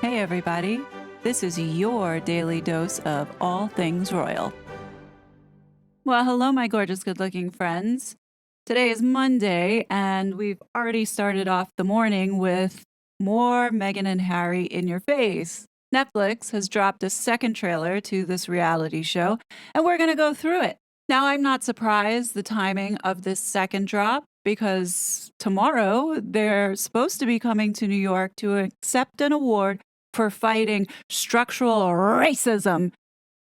Hey everybody, this is your daily dose of all things royal. Well, hello my gorgeous good-looking friends. Today is Monday and we've already started off the morning with more Meghan and Harry in your face. Netflix has dropped a second trailer to this reality show and we're going to go through it. Now, I'm not surprised the timing of this second drop because tomorrow they're supposed to be coming to New York to accept an award for fighting structural racism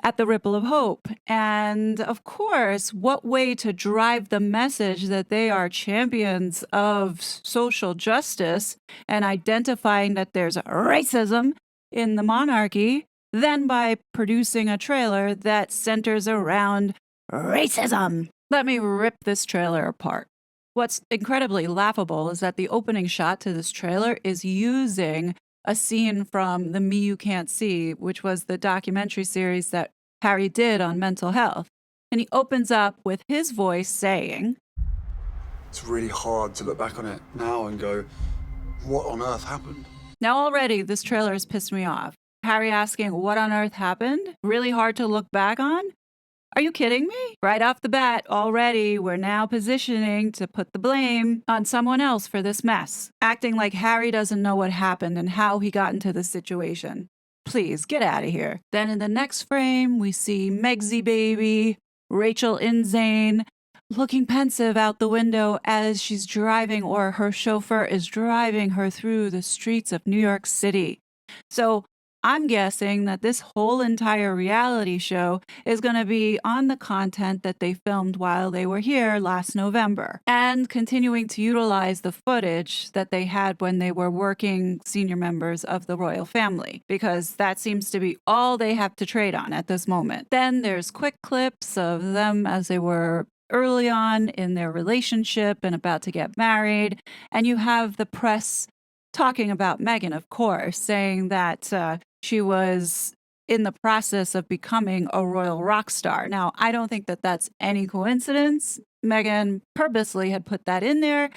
at the Ripple of Hope. And of course, what way to drive the message that they are champions of social justice and identifying that there's racism in the monarchy than by producing a trailer that centers around racism. Let me rip this trailer apart. What's incredibly laughable is that the opening shot to this trailer is using a scene from The Me You Can't See, which was the documentary series that Harry did on mental health. And he opens up with his voice saying, "It's really hard to look back on it now and go, what on earth happened?" Now already this trailer has pissed me off. Harry asking what on earth happened? Really hard to look back on? Are you kidding me? Right off the bat, already, we're now positioning to put the blame on someone else for this mess, acting like Harry doesn't know what happened and how he got into this situation. Please, get out of here. Then in the next frame, we see Megsy baby, Rachel Inzane, looking pensive out the window as she's driving, or her chauffeur is driving her through the streets of New York City. So I'm guessing that this whole entire reality show is going to be on the content that they filmed while they were here last November and continuing to utilize the footage that they had when they were working senior members of the royal family, because that seems to be all they have to trade on at this moment. Then there's quick clips of them as they were early on in their relationship and about to get married. And you have the press talking about Meghan, of course, saying that she was in the process of becoming a royal rock star. Now, I don't think that that's any coincidence. Meghan purposely had put that in there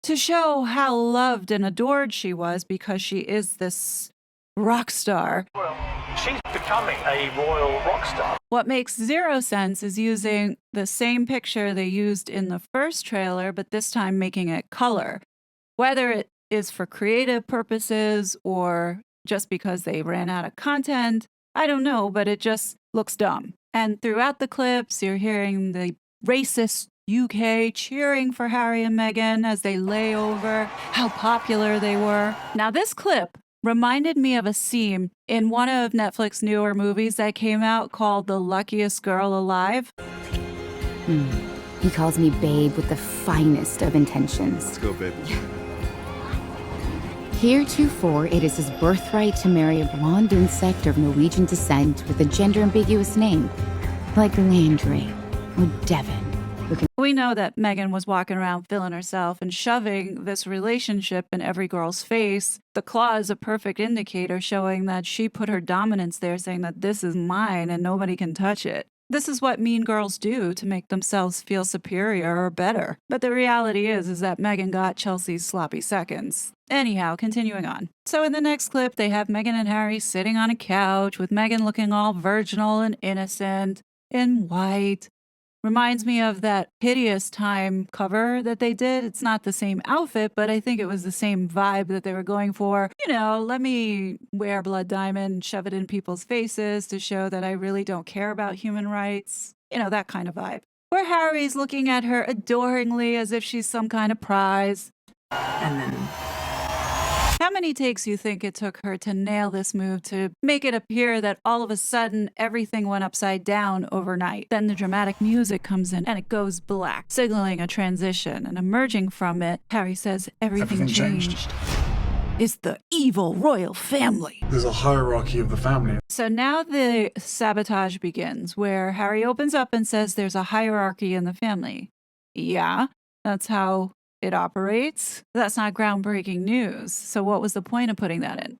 to show how loved and adored she was because she is this rock star. Well, she's becoming a royal rock star. What makes zero sense is using the same picture they used in the first trailer, but this time making it color. Whether it is for creative purposes or just because they ran out of content, I don't know, but it just looks dumb. And throughout the clips, you're hearing the racist UK cheering for Harry and Meghan as they lay over how popular they were. Now, this clip reminded me of a scene in one of Netflix's newer movies that came out called The Luckiest Girl Alive. He calls me babe with the finest of intentions. Let's go, babe. Heretofore, it is his birthright to marry a blonde insect of Norwegian descent with a gender-ambiguous name, like Landry or Devon. We know that Meghan was walking around feeling herself and shoving this relationship in every girl's face. The claw is a perfect indicator showing that she put her dominance there, saying that this is mine and nobody can touch it. This is what mean girls do to make themselves feel superior or better. But the reality is that Meghan got Chelsea's sloppy seconds. Anyhow, continuing on. So in the next clip, they have Meghan and Harry sitting on a couch with Meghan looking all virginal and innocent in white. Reminds me of that Hideous Time cover that they did. It's not the same outfit, but I think it was the same vibe that they were going for. You know, let me wear blood diamond and shove it in people's faces to show that I really don't care about human rights. You know, that kind of vibe. Where Harry's looking at her adoringly as if she's some kind of prize. And then how many takes you think it took her to nail this move to make it appear that all of a sudden everything went upside down overnight? Then the dramatic music comes in and it goes black, signaling a transition. And emerging from it, Harry says everything changed. It's the evil royal family. There's a hierarchy of the family. So now the sabotage begins, where Harry opens up and says there's a hierarchy in the family. Yeah, that's how it operates. That's not groundbreaking news. So what was the point of putting that in?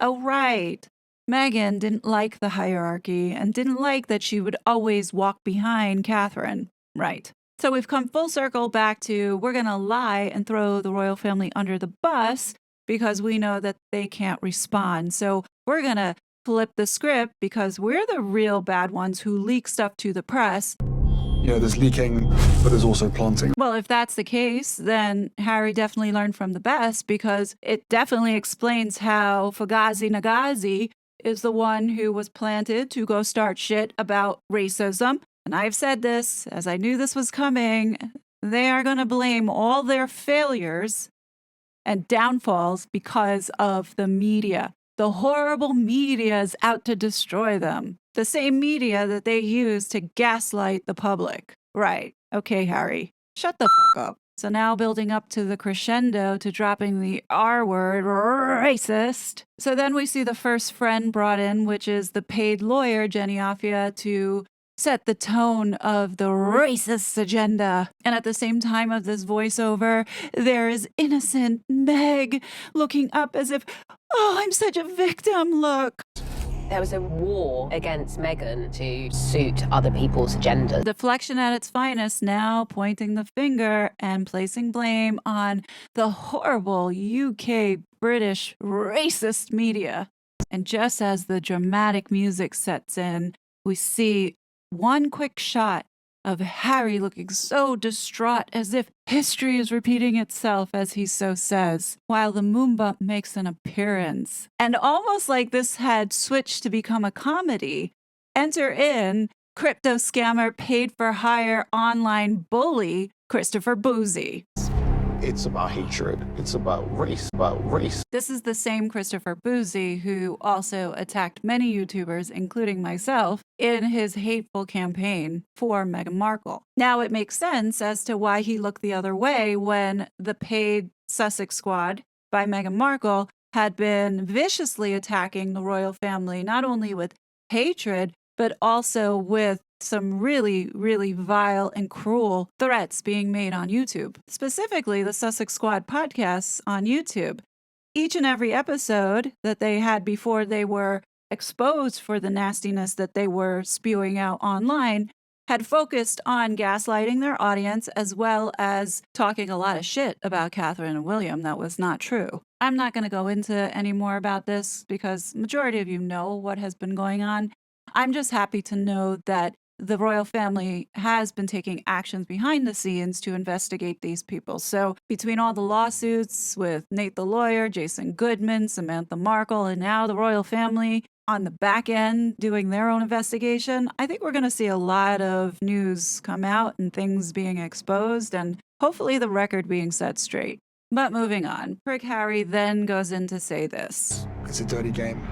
Oh, right. Meghan didn't like the hierarchy and didn't like that she would always walk behind Catherine. Right. So we've come full circle back to we're going to lie and throw the royal family under the bus because we know that they can't respond. So we're going to flip the script because we're the real bad ones who leak stuff to the press. There's leaking, but there's also planting. Well, if that's the case, then Harry definitely learned from the best because it definitely explains how Fugazi Nagazi is the one who was planted to go start shit about racism. And I've said this as I knew this was coming. They are going to blame all their failures and downfalls because of the media. The horrible media is out to destroy them. The same media that they use to gaslight the public. Right. Okay, Harry. Shut the fuck up. So now building up to the crescendo to dropping the R word, racist. So then we see the first friend brought in, which is the paid lawyer, Jenny Offia, to set the tone of the racist agenda. And at the same time of this voiceover, there is innocent Meg looking up as if, oh, I'm such a victim, look. There was a war against Meghan to suit other people's agenda. Deflection at its finest, now pointing the finger and placing blame on the horrible UK British racist media. And just as the dramatic music sets in, we see one quick shot of Harry looking so distraught as if history is repeating itself, as he so says, while the moon bump makes an appearance. And almost like this had switched to become a comedy, enter in crypto scammer paid for hire online bully Christopher Boozy. It's about hatred. It's about race. This is the same Christopher Boozy who also attacked many YouTubers, including myself, in his hateful campaign for Meghan Markle. Now it makes sense as to why he looked the other way when the paid Sussex Squad by Meghan Markle had been viciously attacking the royal family, not only with hatred, but also with some really, really vile and cruel threats being made on YouTube. Specifically, the Sussex Squad podcasts on YouTube. Each and every episode that they had before they were exposed for the nastiness that they were spewing out online had focused on gaslighting their audience as well as talking a lot of shit about Catherine and William that was not true. I'm not going to go into any more about this because majority of you know what has been going on. I'm just happy to know that the royal family has been taking actions behind the scenes to investigate these people. So between all the lawsuits with Nate the lawyer, Jason Goodman, Samantha Markle, and now the royal family on the back end doing their own investigation, I think we're going to see a lot of news come out and things being exposed and hopefully the record being set straight. But moving on, Prick Harry then goes in to say this. It's a dirty game.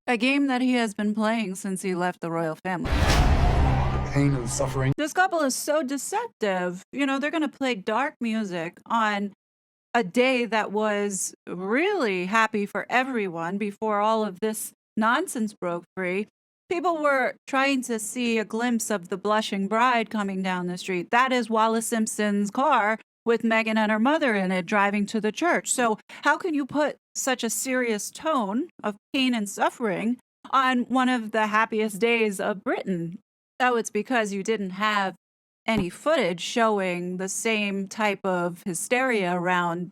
A game that he has been playing since he left the royal family. Pain and suffering. This couple is so deceptive. They're going to play dark music on a day that was really happy for everyone before all of this nonsense broke free. People were trying to see a glimpse of the blushing bride coming down the street. That is Wallace Simpson's car with Meghan and her mother in it driving to the church. So how can you put such a serious tone of pain and suffering on one of the happiest days of Britain? Oh, it's because you didn't have any footage showing the same type of hysteria around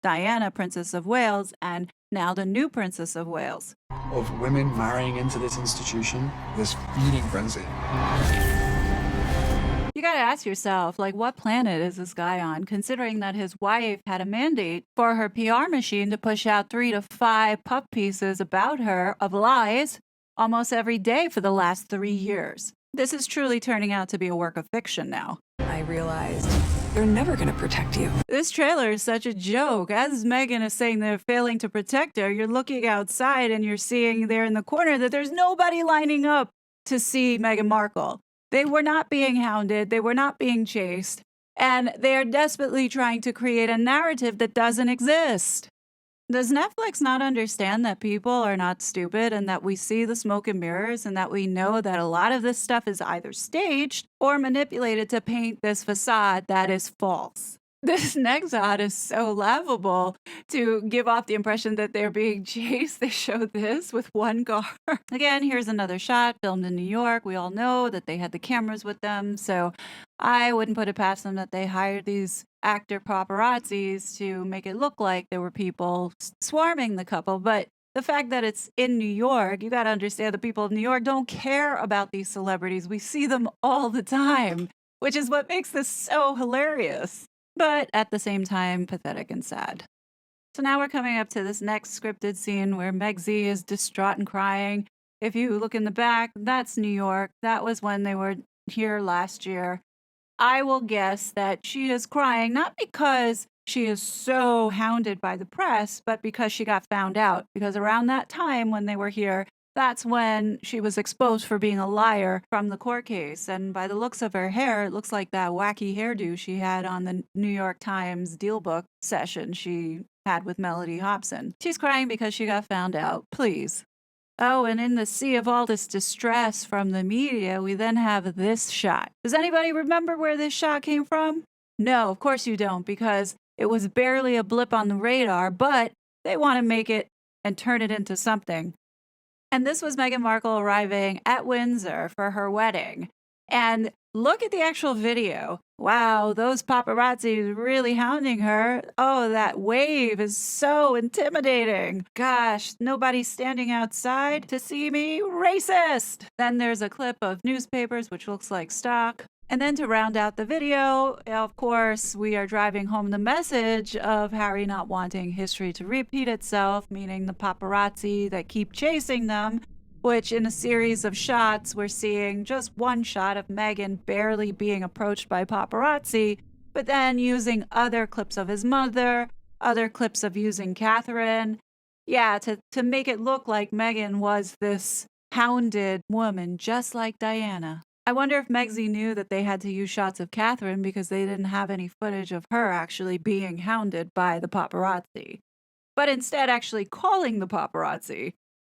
Diana, Princess of Wales, and now the new Princess of Wales. Of women marrying into this institution, this feeding frenzy. You gotta ask yourself, what planet is this guy on, considering that his wife had a mandate for her PR machine to push out 3 to 5 puff pieces about her of lies almost every day for the last 3 years. This is truly turning out to be a work of fiction now. I realized they're never going to protect you. This trailer is such a joke. As Meghan is saying they're failing to protect her, you're looking outside and you're seeing there in the corner that there's nobody lining up to see Meghan Markle. They were not being hounded. They were not being chased. And they are desperately trying to create a narrative that doesn't exist. Does Netflix not understand that people are not stupid and that we see the smoke and mirrors and that we know that a lot of this stuff is either staged or manipulated to paint this facade that is false? This next shot is so laughable to give off the impression that they're being chased. They show this with one car. Again, here's another shot filmed in New York. We all know that they had the cameras with them. So I wouldn't put it past them that they hired these actor paparazzis to make it look like there were people swarming the couple. But the fact that it's in New York, you got to understand the people of New York don't care about these celebrities. We see them all the time, which is what makes this so hilarious. But at the same time, pathetic and sad. So now we're coming up to this next scripted scene where Meg Z is distraught and crying. If you look in the back, that's New York. That was when they were here last year. I will guess that she is crying not because she is so hounded by the press, but because she got found out. Because around that time when they were here, that's when she was exposed for being a liar from the court case. And by the looks of her hair, it looks like that wacky hairdo she had on the New York Times deal book session she had with Melody Hobson. She's crying because she got found out. Please. Oh, and in the sea of all this distress from the media, we then have this shot. Does anybody remember where this shot came from? No, of course you don't, because it was barely a blip on the radar, but they want to make it and turn it into something. And this was Meghan Markle arriving at Windsor for her wedding. And look at the actual video. Wow, those paparazzi really hounding her. Oh, that wave is so intimidating. Gosh, nobody's standing outside to see me. Racist! Then there's a clip of newspapers, which looks like stock. And then to round out the video, of course, we are driving home the message of Harry not wanting history to repeat itself, meaning the paparazzi that keep chasing them, which in a series of shots, we're seeing just one shot of Meghan barely being approached by paparazzi, but then using other clips of his mother, other clips of using Catherine. Yeah, to make it look like Meghan was this hounded woman, just like Diana. I wonder if Meg Z knew that they had to use shots of Catherine because they didn't have any footage of her actually being hounded by the paparazzi, but instead actually calling the paparazzi,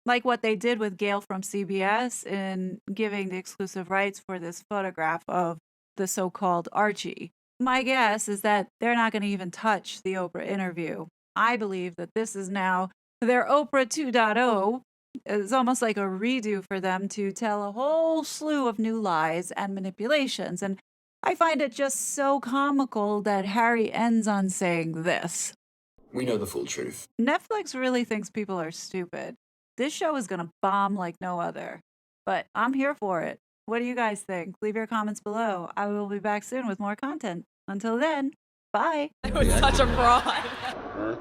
like what they did with Gail from CBS in giving the exclusive rights for this photograph of the so-called Archie. My guess is that they're not going to even touch the Oprah interview. I believe that this is now their Oprah 2.0. It's almost like a redo for them to tell a whole slew of new lies and manipulations. And I find it just so comical that Harry ends on saying this. We know the full truth. Netflix really thinks people are stupid. This show is going to bomb like no other. But I'm here for it. What do you guys think? Leave your comments below. I will be back soon with more content. Until then, bye. It was such a fraud.